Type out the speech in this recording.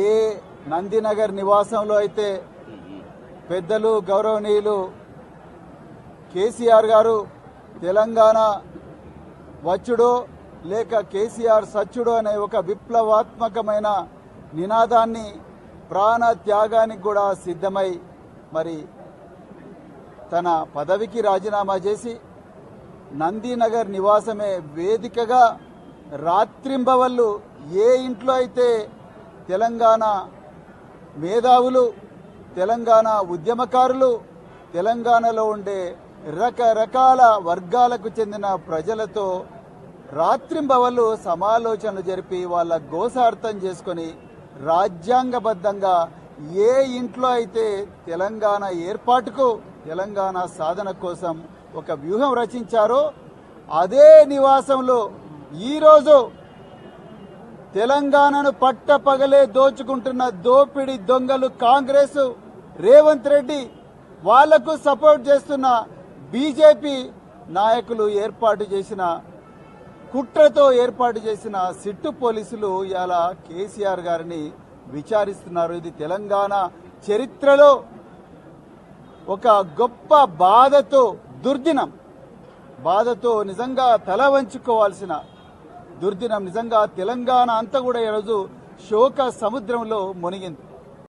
ఏ నందినగర్ నివాసంలో అయితే పెద్దలు గౌరవనీయులు కేసీఆర్ గారు తెలంగాణ వచ్చుడో లేక కేసీఆర్ సచ్చుడో అనే ఒక విప్లవాత్మకమైన నినాదాన్ని ప్రాణ త్యాగానికి కూడా సిద్ధమై మరి తన పదవికి రాజీనామా చేసి నందినగర్ నివాసమే వేదికగా రాత్రింబవళ్లు ఏ ఇంట్లో అయితే తెలంగాణ మేధావులు, తెలంగాణ ఉద్యమకారులు, తెలంగాణలో ఉండే రకరకాల వర్గాలకు చెందిన ప్రజలతో రాత్రింబవళ్లు సమాలోచనలు జరిపి వాళ్ళ గోసార్థం చేసుకొని రాజ్యాంగబద్ధంగా ఏ ఇంట్లో అయితే తెలంగాణ ఏర్పాటుకు, తెలంగాణ సాధన కోసం ఒక వ్యూహం రచించారో అదే నివాసంలో ఈరోజు తెలంగాణను పట్టపగలే దోచుకుంటున్న దోపిడి దొంగలు కాంగ్రెస్, రేవంత్ రెడ్డి, వాళ్లకు సపోర్ట్ చేస్తున్న బీజేపీ నాయకులు ఏర్పాటు చేసిన కుట్రతో ఏర్పాటు చేసిన సిట్టు పోలీసులు ఇలా కేసీఆర్ గారిని విచారిస్తున్నారు. ఇది తెలంగాణ చరిత్రలో ఒక గొప్ప బాధతో దుర్దినం, బాధతో నిజంగా తల వంచుకోవాల్సిన దుర్దినం. నిజంగా తెలంగాణ అంతా కూడా ఈరోజు శోక సముద్రంలో మునిగింది.